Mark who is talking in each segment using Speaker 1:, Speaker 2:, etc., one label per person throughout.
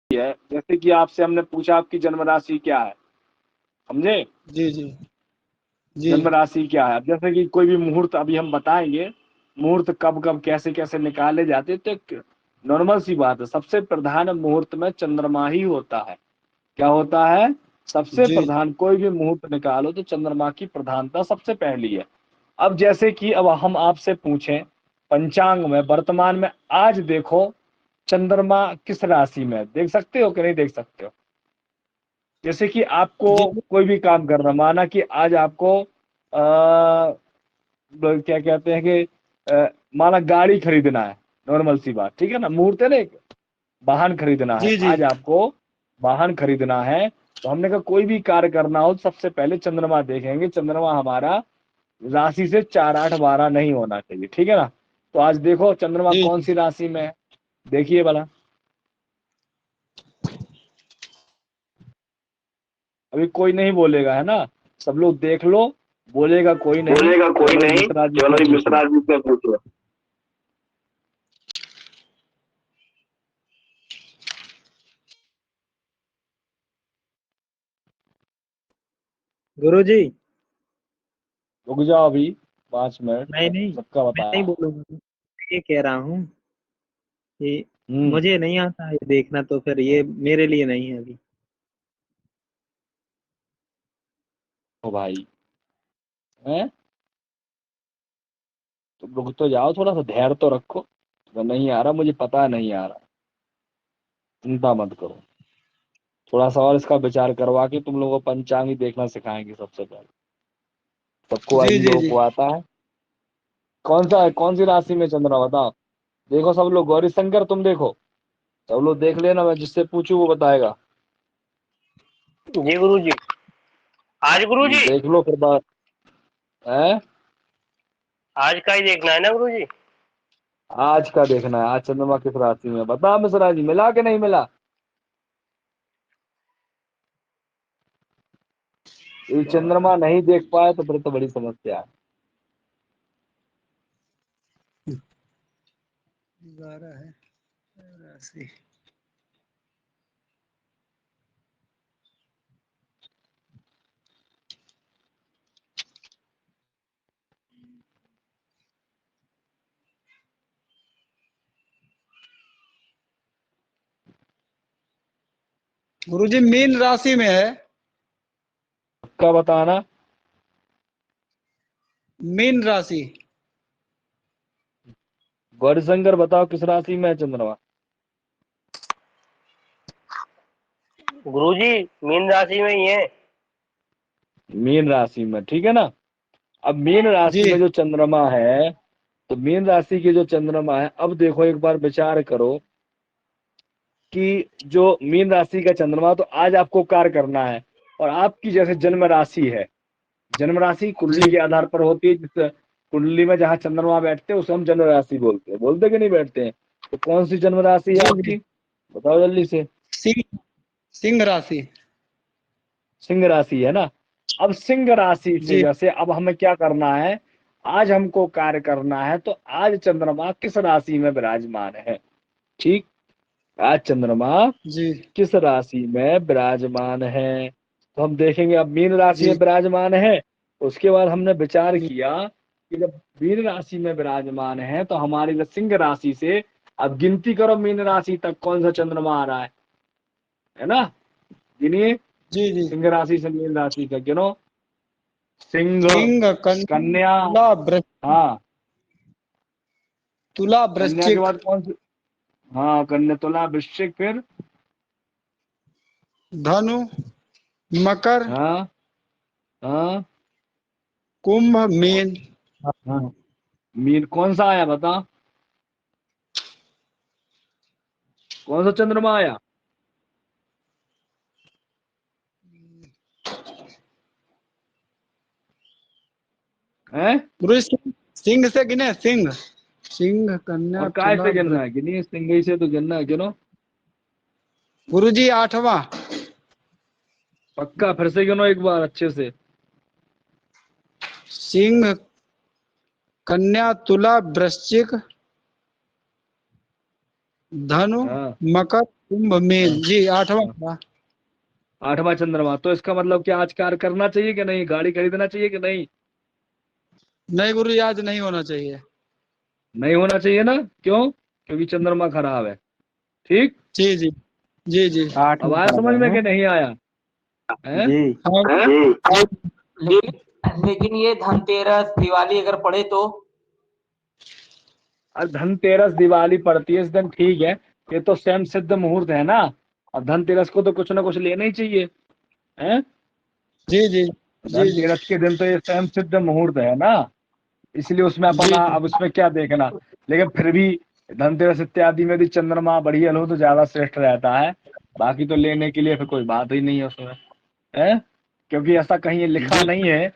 Speaker 1: है, जैसे कि आपसे हमने पूछा आपकी जन्म राशि क्या है, समझे?
Speaker 2: जी जी जी
Speaker 1: जन्म राशि क्या है। अब जैसे कि कोई भी मुहूर्त अभी हम बताएंगे, मुहूर्त कब कब कैसे कैसे निकाले जाते, तो एक नॉर्मल सी बात है, सबसे प्रधान मुहूर्त में चंद्रमा ही होता है। क्या होता है? सबसे
Speaker 2: जी
Speaker 1: प्रधान कोई भी मुहूर्त निकालो तो चंद्रमा की प्रधानता सबसे पहली है। अब जैसे कि अब हम आपसे पूछें पंचांग में वर्तमान में आज देखो चंद्रमा किस राशि में है? देख सकते हो कि नहीं देख सकते हो? जैसे कि आपको
Speaker 2: जी
Speaker 1: कोई भी काम करना, माना कि आज आपको क्या कहते हैं कि माना गाड़ी खरीदना है, नॉर्मल सी बात, ठीक है ना, मुहूर्त है ना, एक वाहन खरीदना है,
Speaker 2: जी जी
Speaker 1: आज आपको वाहन खरीदना है, तो हमने कहा कोई भी कार्य करना हो सबसे पहले चंद्रमा देखेंगे। चंद्रमा हमारा राशि से 4 8 12 नहीं होना चाहिए, ठीक है ना। तो आज देखो चंद्रमा
Speaker 2: जी
Speaker 1: कौन सी राशि में है, देखिए भला। अभी कोई नहीं बोलेगा, है ना, सब लोग देख लो, बोलेगा कोई नहीं।
Speaker 2: बोलेगा कोई
Speaker 1: चलो
Speaker 2: नहीं,
Speaker 1: मिश्रा जी से
Speaker 2: चलो
Speaker 1: पूछो।
Speaker 2: मिश्रा जी से पूछो। गुरुजी
Speaker 1: रुक जाओ अभी 5 मिनट,
Speaker 2: नहीं नहीं,
Speaker 1: सबका
Speaker 2: मैं नहीं
Speaker 1: बताया।
Speaker 2: बोलूंगा, मैं ये कह रहा हूँ कि
Speaker 1: हम्म।
Speaker 2: मुझे नहीं आता है देखना, तो फिर ये मेरे लिए नहीं है अभी।
Speaker 1: ओ भाई, हैं, तुम रुक तो जाओ, थोड़ा सा धैर्य तो रखो। तो नहीं आ रहा, मुझे पता है नहीं आ रहा, चिंता मत करो। थोड़ा सा और इसका विचार करवा के तुम लोगों को पंचांग ही देखना सिखाएंगे सबसे पहले। सबको
Speaker 2: जी
Speaker 1: इन
Speaker 2: जी
Speaker 1: लोगों
Speaker 2: जी
Speaker 1: को आता है। कौन सा है, कौन सी राशि में चंद्रमा बताओ? देखो सब लोग, गौरी शंकर तुम देखो, सब लोग देख लेना, मैं जिससे पूछू वो बताएगा।
Speaker 3: जी गुरु जी। आज गुरु जी,
Speaker 1: देख लो फिर बात है।
Speaker 3: आज का ही देखना है ना गुरु जी?
Speaker 1: आज का देखना है, आज चंद्रमा किस राशि में, बता मिश्रा जी, मिला कि नहीं मिला? ये चंद्रमा नहीं देख पाए तो फिर तो बड़ी समस्या है।
Speaker 2: 12 है राशि। गुरुजी मीन राशि में है।
Speaker 1: पक्का बताना।
Speaker 2: मीन राशि।
Speaker 1: गौरी शंकर बताओ किस राशि में है चंद्रमा?
Speaker 3: गुरु जी मीन राशि में ही है।
Speaker 1: मीन राशि में, ठीक है ना। अब मीन राशि
Speaker 2: जी
Speaker 1: में जो चंद्रमा है, तो मीन राशि के जो चंद्रमा है, अब देखो एक बार विचार करो कि जो मीन राशि का चंद्रमा, तो आज आपको कार्य करना है, और आपकी जैसे जन्म राशि है, जन्म राशि कुंडली
Speaker 2: जी
Speaker 1: के आधार पर होती है, जिस कुंडली में जहाँ चंद्रमा बैठते हैं उसे हम जन्म राशि बोलते हैं, बोलते कि नहीं बैठते हैं? तो कौन सी जन्म राशि है
Speaker 2: जी जी।
Speaker 1: आपकी, बताओ जल्दी से।
Speaker 2: सिंह, सिंह राशि।
Speaker 1: सिंह राशि है ना। अब सिंह राशि से
Speaker 2: जी
Speaker 1: जैसे अब हमें क्या करना है, आज हमको कार्य करना है, तो आज चंद्रमा किस राशि में विराजमान है, ठीक, आज चंद्रमा
Speaker 2: जी
Speaker 1: किस राशि में विराजमान है, तो हम देखेंगे। अब मीन राशि में
Speaker 2: जी
Speaker 1: विराजमान है, उसके बाद हमने विचार किया कि जब मीन राशि में विराजमान है तो हमारी जो सिंह राशि से, अब गिनती करो मीन राशि तक कौन सा चंद्रमा आ रहा है ना, गिनिए।
Speaker 2: जी जी।
Speaker 1: सिंह राशि से मीन राशि का गिनो। सिंह,
Speaker 2: सिंह,
Speaker 1: कन्या,
Speaker 2: तुला,
Speaker 1: हाँ,
Speaker 2: तुला
Speaker 1: कन्या के
Speaker 2: वृश्चिक,
Speaker 1: बाद कौन सी? हाँ, कन्या, तुला, वृश्चिक, फिर
Speaker 2: धनु, मकर,
Speaker 1: हाँ, हाँ,
Speaker 2: कुंभ, मीन।
Speaker 1: हाँ, मीन कौन सा आया बता, कौन सा चंद्रमा आया है?
Speaker 2: गुरु सिंह से गिने, सिंह, सिंह, कन्या,
Speaker 1: और काय
Speaker 2: तुला,
Speaker 1: से गिनना
Speaker 2: वृश्चिक।
Speaker 1: है, गिनिए, सिंह से तो गिनना है, गिनो।
Speaker 2: गुरु जी 8वां।
Speaker 1: पक्का फिर से गिनो एक बार अच्छे से।
Speaker 2: सिंह, कन्या, तुला, वृश्चिक, धनु,
Speaker 1: हाँ,
Speaker 2: मकर, कुंभ मीन जी, 8वां।
Speaker 1: 8वां चंद्रमा। तो इसका मतलब क्या आज कार्य करना चाहिए कि नहीं, गाड़ी खरीदना चाहिए कि नहीं?
Speaker 2: नहीं गुरु जी, आज नहीं होना चाहिए।
Speaker 1: नहीं होना चाहिए ना, क्यों? क्योंकि चंद्रमा खराब है। ठीक।
Speaker 2: जी जी जी जी।
Speaker 1: अब
Speaker 4: 8 में
Speaker 1: आया
Speaker 4: पड़
Speaker 1: समझ
Speaker 4: गए
Speaker 1: में
Speaker 4: हैं
Speaker 1: कि नहीं आया? है?
Speaker 4: जी।
Speaker 2: हाँ
Speaker 5: लेकिन लेकिन ये धनतेरस दिवाली अगर पड़े तो?
Speaker 1: और धनतेरस दिवाली पड़ती है इस दिन, ठीक है, ये तो स्वयं सिद्ध मुहूर्त है ना। अब धनतेरस को तो कुछ ना कुछ लेना ही चाहिए, है?
Speaker 2: जी जी जी जी
Speaker 1: धनतेरस के दिन तो ये स्वयं सिद्ध मुहूर्त है ना, इसलिए उसमें अपन
Speaker 2: जी
Speaker 1: अब उसमें क्या देखना। लेकिन फिर भी धनतेरस इत्यादि में भी चंद्रमा बढ़िया हो तो ज्यादा श्रेष्ठ रहता है। बाकी तो लेने के लिए फिर कोई बात ही नहीं है उसमें, है? क्योंकि ऐसा कहीं लिखा
Speaker 2: जी
Speaker 1: नहीं है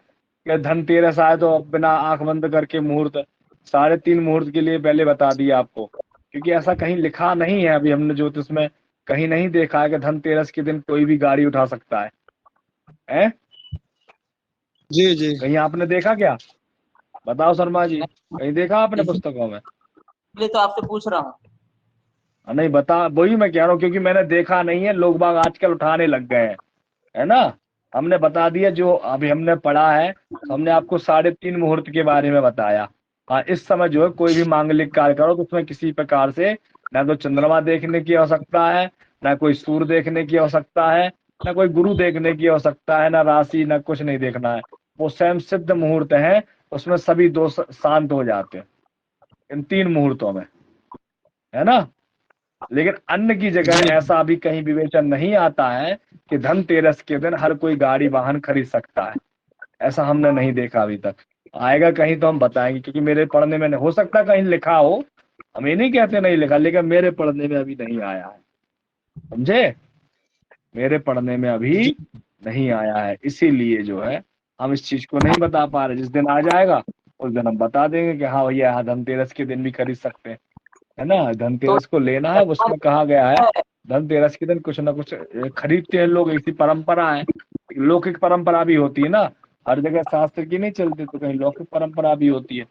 Speaker 1: कि धनतेरस आए तो बिना आंख बंद करके मुहूर्त, 3.5 मुहूर्त के लिए पहले बता दिया आपको, क्योंकि ऐसा कहीं लिखा नहीं है। अभी हमने ज्योतिष में कहीं नहीं देखा है कि धनतेरस के दिन कोई भी गाड़ी उठा सकता है, हैं?
Speaker 2: जी जी।
Speaker 1: कहीं आपने देखा क्या? बताओ शर्मा जी, कहीं देखा आपने पुस्तकों में?
Speaker 5: इसलिए तो आपसे पूछ रहा हूँ।
Speaker 1: नहीं बता, वही मैं कह रहा हूँ, क्योंकि मैंने देखा नहीं है, लोग बाग आजकल उठाने लग गए हैं, है ना। हमने बता दिया जो अभी हमने पढ़ा है, तो हमने आपको 3.5 मुहूर्त के बारे में बताया। हाँ, इस समय जो है कोई भी मांगलिक कार्य करो तो उसमें किसी प्रकार से ना तो चंद्रमा देखने की आवश्यकता है, ना कोई सूर्य देखने की आवश्यकता है, ना कोई गुरु देखने की आवश्यकता है, ना राशि, ना कुछ नहीं देखना है। वो स्वयं सिद्ध मुहूर्त है, उसमें सभी दोष शांत हो जाते हैं इन 3 मुहूर्तों में, है ना। लेकिन अन्य की जगह
Speaker 2: जी
Speaker 1: ऐसा अभी कहीं विवेचन नहीं आता है कि धनतेरस के दिन हर कोई गाड़ी वाहन खरीद सकता है। ऐसा हमने नहीं देखा अभी तक। आएगा कहीं तो हम बताएंगे, क्योंकि मेरे पढ़ने में हो सकता है कहीं लिखा हो, हम ये नहीं कहते नहीं लिखा, लेकिन मेरे पढ़ने में अभी नहीं आया है, समझे। मेरे पढ़ने में अभी
Speaker 2: जी
Speaker 1: नहीं आया है, इसीलिए जो है हम इस चीज को नहीं बता पा रहे। जिस दिन आ जाएगा उस दिन हम बता देंगे कि हाँ भैया, हाँ धनतेरस के दिन भी खरीद सकते हैं, है ना।
Speaker 5: तो
Speaker 1: धनतेरस को लेना है, उसमें कहा गया है धनतेरस के दिन कुछ ना कुछ खरीदते हैं लोग, ऐसी परंपरा है। लौकिक परंपरा भी होती है ना, हर जगह शास्त्र की नहीं चलती, तो कहीं लौकिक परंपरा भी होती है।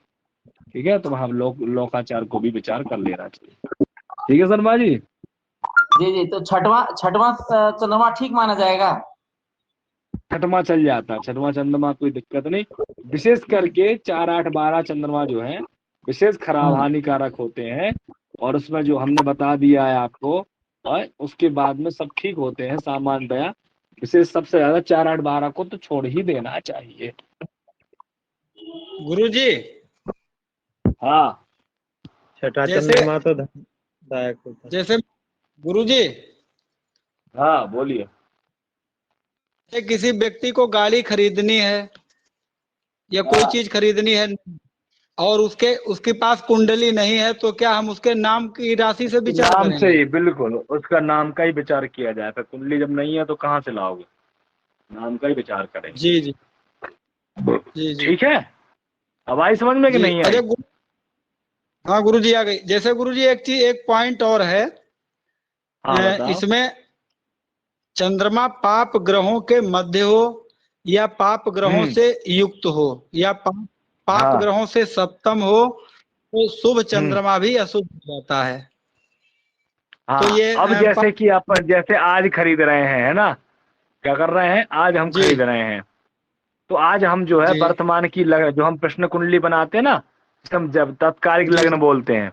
Speaker 1: ठीक है, तो वहां लोकाचार को भी विचार कर लेना चाहिए। ठीक है शर्मा जी।
Speaker 5: जी जी, तो छठवां छठवां चंद्रमा ठीक माना जाएगा?
Speaker 1: छठवां चल जाता है, छठवां चंद्रमा कोई दिक्कत नहीं। विशेष करके 4, 8, 12 चंद्रमा जो है विशेष खराब हानिकारक होते हैं, और उसमें जो हमने बता दिया है आपको, और उसके बाद में सब ठीक होते हैं सामान्यतया। विशेष सबसे ज्यादा 4, 8, 12 को तो छोड़ ही देना चाहिए।
Speaker 2: गुरु जी,
Speaker 1: हाँ
Speaker 4: छठा
Speaker 2: जैसे
Speaker 4: चंद्रमा तो धनदायक होता है।
Speaker 2: जैसे गुरु जी,
Speaker 1: हाँ बोलिए।
Speaker 2: किसी व्यक्ति को गाड़ी खरीदनी है या कोई
Speaker 1: हाँ,
Speaker 2: चीज खरीदनी है और उसके उसके पास कुंडली नहीं है, तो क्या हम उसके नाम की राशि से विचार
Speaker 1: नाम से
Speaker 2: करेंगे?
Speaker 1: ही, बिल्कुल उसका नाम का ही विचार किया जाए। फिर कुंडली जब नहीं है तो कहाँ से लाओगे, नाम का ही विचार करेंगे।
Speaker 2: जी जी जी जी
Speaker 1: ठीक है, अब आई समझ में कि
Speaker 2: जी।
Speaker 1: नहीं आई?
Speaker 2: अरे हाँ गुरु जी, आ गई। जैसे गुरु जी, एक चीज, एक पॉइंट और है।
Speaker 1: हाँ बताओ।
Speaker 2: इसमें चंद्रमा पाप ग्रहों के मध्य हो या पाप ग्रहों से युक्त हो या पाप
Speaker 1: हाँ।
Speaker 2: ग्रहों से सप्तम हो, तो शुभ
Speaker 1: हम्म।
Speaker 2: चंद्रमा भी अशुभ हो जाता है। तो
Speaker 1: हाँ,
Speaker 2: ये
Speaker 1: अब जैसे कि आप जैसे आज खरीद रहे हैं, है ना, क्या कर रहे हैं, आज हम
Speaker 2: जी
Speaker 1: खरीद रहे हैं, तो आज हम जो है
Speaker 2: जी
Speaker 1: वर्तमान की जो हम प्रश्न कुंडली बनाते हैं ना, जिसे हम जब तात्कालिक
Speaker 2: जी
Speaker 1: लग्न बोलते हैं,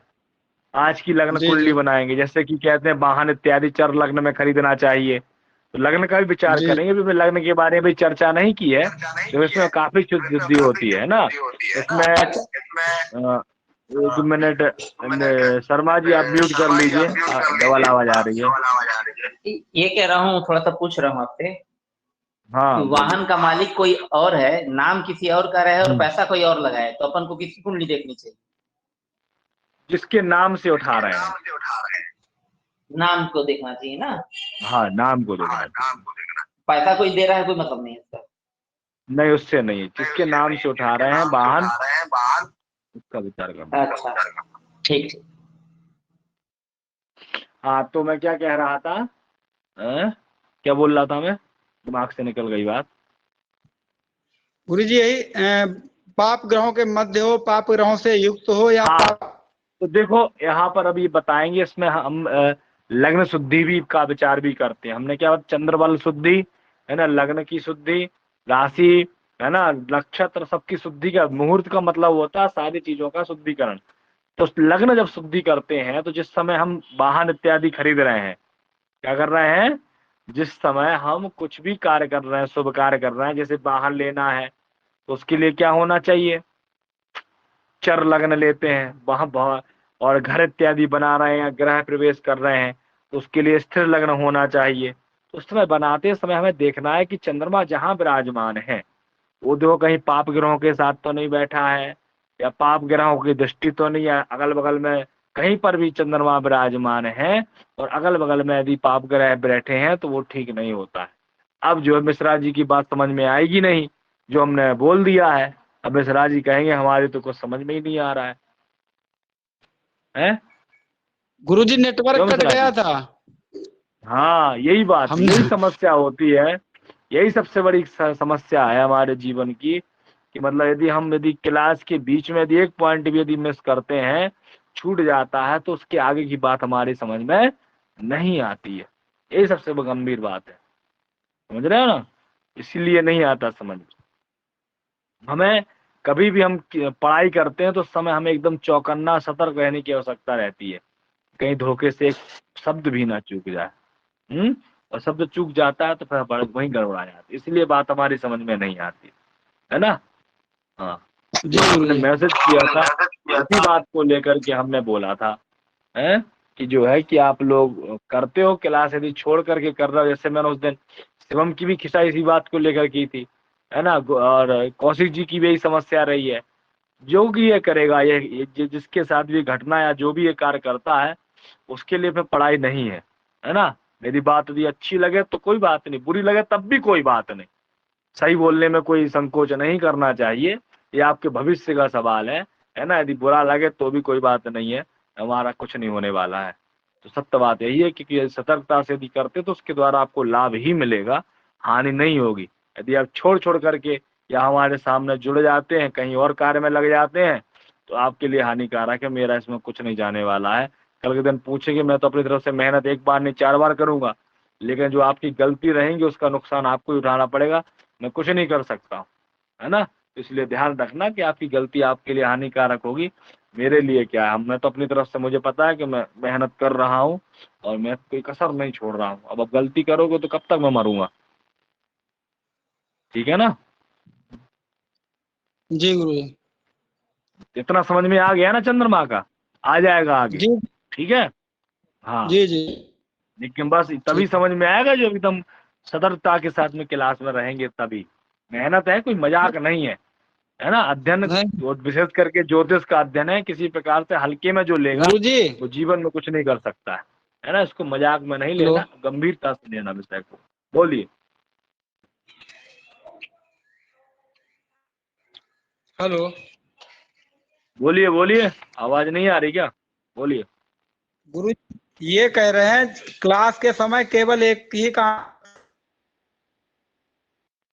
Speaker 1: आज की लग्न
Speaker 2: जी
Speaker 1: कुंडली
Speaker 2: जी
Speaker 1: बनाएंगे। जैसे कि कहते हैं वाहन इत्यादि चर लग्न में खरीदना चाहिए, तो लग्न का भी विचार
Speaker 2: जी
Speaker 1: करेंगे। भी लग्न के बारे में चर्चा नहीं की है, तो इसमें काफी शुद्धि होती है ना इसमें। एक मिनट, शर्मा जी आप म्यूट कर लीजिए, डबल आवाज आ रही है।
Speaker 5: ये कह रहा हूँ, थोड़ा सा पूछ रहा हूँ आपसे कि
Speaker 1: हाँ
Speaker 5: वाहन
Speaker 1: बोलिए।
Speaker 5: का मालिक कोई और है, नाम किसी और का रहे और
Speaker 1: हम्म।
Speaker 5: पैसा कोई और लगाए, तो अपन को किसकी कुंडली देखनी चाहिए?
Speaker 1: जिसके नाम से उठा रहे हैं,
Speaker 5: नाम को देखना चाहिए ना?
Speaker 1: हाँ नाम को देखना चाहिए।
Speaker 5: पैसा कोई दे रहा है कोई मतलब नहीं है इसका।
Speaker 1: नहीं, उससे नहीं, जिसके नाम से उठा रहे हैं वाहन, उसका विचार करना।
Speaker 5: अच्छा, ठीक ठीक।
Speaker 1: हाँ, तो मैं क्या कह रहा था, क्या बोल रहा था मैं, दिमाग से निकल गई बात।
Speaker 2: गुरु जी, यही पाप ग्रहों के मध्य हो, पाप ग्रहों से युक्त हो या
Speaker 1: हाँ,
Speaker 2: पाप।
Speaker 1: तो देखो यहाँ पर अभी बताएंगे, इसमें हम लग्न शुद्धि भी का विचार भी करते हैं। हमने क्या चंद्रबल शुद्धि है ना, लग्न की शुद्धि, राशि है ना, नक्षत्र सबकी शुद्धि का, मुहूर्त का मतलब होता है सारी चीजों का शुद्धिकरण। तो लग्न जब शुद्धि करते हैं तो जिस समय हम वाहन इत्यादि खरीद रहे हैं, क्या कर रहे हैं, जिस समय हम कुछ भी कार्य कर रहे हैं, शुभ कार्य कर रहे हैं, जैसे वाहन लेना है तो उसके लिए क्या होना चाहिए, चर लग्न लेते हैं वहां, और घर इत्यादि बना रहे हैं, गृह प्रवेश कर रहे हैं तो उसके लिए स्थिर लग्न होना चाहिए। तो उस समय बनाते समय हमें देखना है कि चंद्रमा जहां विराजमान है वो देखो कहीं पाप ग्रहों के साथ तो नहीं बैठा है, या पाप ग्रहों की दृष्टि तो नहीं है, अगल बगल में कहीं पर भी चंद्रमा विराजमान है और अगल बगल में यदि पाप ग्रह बैठे हैं तो वो ठीक नहीं होता है। अब जो है मिश्रा जी की बात समझ में आएगी नहीं, जो हमने बोल दिया है। अब मिश्रा जी कहेंगे हमारी तो कुछ समझ में ही नहीं आ रहा है, हैं?
Speaker 2: गुरुजी नेटवर्क
Speaker 1: क्यों
Speaker 2: कट
Speaker 1: मिश्रा
Speaker 2: गया
Speaker 1: जी?
Speaker 2: था।
Speaker 1: हाँ यही बात,
Speaker 2: हम
Speaker 1: यही समस्या होती है, यही सबसे बड़ी समस्या है हमारे जीवन की, कि मतलब यदि क्लास के बीच में यदि एक पॉइंट भी यदि मिस करते हैं, छूट जाता है, तो उसके आगे की बात हमारी समझ में नहीं आती है। यही सबसे गंभीर बात है, समझ रहे हो ना, इसीलिए नहीं आता समझ में। हमें कभी भी हम पढ़ाई करते हैं तो उस समय हमें एकदम चौकन्ना सतर्क रहने की आवश्यकता रहती है, कहीं धोखे से एक शब्द भी ना चूक जाए। और शब्द चूक जाता है तो फिर वहीं गड़बड़ा जाती है, इसलिए बात हमारी समझ में नहीं आती है ना। हाँ,
Speaker 2: जी
Speaker 1: जो हमने
Speaker 2: गुरुजी।
Speaker 1: मैसेज किया था इसी बात को लेकर के हमने बोला था, है कि जो है कि आप लोग करते हो क्लास, यदि छोड़ करके कर रहे हो, जैसे मैंने उस दिन शिवम की भी खिंचाई इसी बात को लेकर की थी, है ना, और कौशिक जी की भी यही समस्या रही है। जो भी ये करेगा, ये जिसके साथ भी घटना या जो भी ये कार्य करता है उसके लिए फिर पढ़ाई नहीं है ना। मेरी बात यदि अच्छी लगे तो कोई बात नहीं, बुरी लगे तब भी कोई बात नहीं, सही बोलने में कोई संकोच नहीं करना चाहिए, ये आपके भविष्य का सवाल है ना। यदि बुरा लगे तो भी कोई बात नहीं है, हमारा कुछ नहीं होने वाला है। तो सत्य बात यही है कि सतर्कता से यदि करते तो उसके द्वारा आपको लाभ ही मिलेगा, हानि नहीं होगी। यदि आप छोड़ छोड़ करके या हमारे सामने जुड़ जाते हैं, कहीं और कार्य में लग जाते हैं, तो आपके लिए हानिकारक है, मेरा इसमें कुछ नहीं जाने वाला है। कल के दिन पूछेंगे, मैं तो अपनी तरफ से मेहनत एक बार नहीं 4 बार करूंगा, लेकिन जो आपकी गलती रहेंगी उसका नुकसान आपको ही उठाना पड़ेगा, मैं कुछ नहीं कर सकता हूँ, है ना। तो इसलिए ध्यान रखना कि आपकी गलती आपके लिए हानिकारक होगी, मेरे लिए क्या है, मैं तो अपनी तरफ से मुझे पता है कि मैं मेहनत कर रहा हूँ और मैं कोई कसर नहीं छोड़ रहा हूँ। अब गलती करोगे तो कब तक मैं मरूंगा, ठीक है ना।
Speaker 2: जी गुरुजी।
Speaker 1: इतना समझ में आ गया ना चंद्रमा का, आ जाएगा आगे,
Speaker 2: जी
Speaker 1: ठीक है। हाँ,
Speaker 2: जी जी।
Speaker 1: लेकिन बस तभी
Speaker 2: ठीक है।
Speaker 1: समझ में आएगा जो एकदम सतर्कता के साथ में क्लास में रहेंगे तभी। मेहनत है, कोई मजाक नहीं है ना। अध्ययन
Speaker 2: नहीं
Speaker 1: विशेष करके ज्योतिष का अध्ययन है, किसी प्रकार से हल्के में जो लेगा
Speaker 2: गुरुजी।
Speaker 1: वो जीवन में कुछ नहीं कर सकता है ना। इसको मजाक में नहीं
Speaker 2: हेलो।
Speaker 1: लेना, गंभीरता से लेना विषय को। बोलिए
Speaker 2: हेलो।
Speaker 1: बोलिए बोलिए, आवाज नहीं आ रही क्या, बोलिए।
Speaker 2: गुरु ये कह रहे हैं क्लास के समय केवल एक ही काम,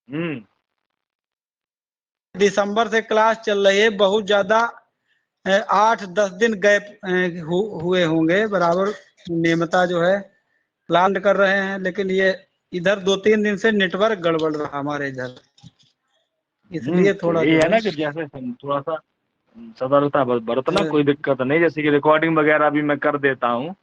Speaker 1: हम्म
Speaker 2: दिसंबर से क्लास चल रही है, बहुत ज्यादा 8-10 दिन गैप हुए होंगे बराबर, नियमता जो है प्लान कर रहे हैं, लेकिन ये इधर 2-3 दिन से नेटवर्क गड़बड़ रहा हमारे इधर, इसलिए
Speaker 1: तो
Speaker 2: थोड़ा
Speaker 1: यही
Speaker 2: जो
Speaker 1: है
Speaker 2: है।
Speaker 1: ना कि जैसे थोड़ा सा सतर्कता बरतना, कोई दिक्कत नहीं। जैसे कि रिकॉर्डिंग वगैरह भी मैं कर देता हूँ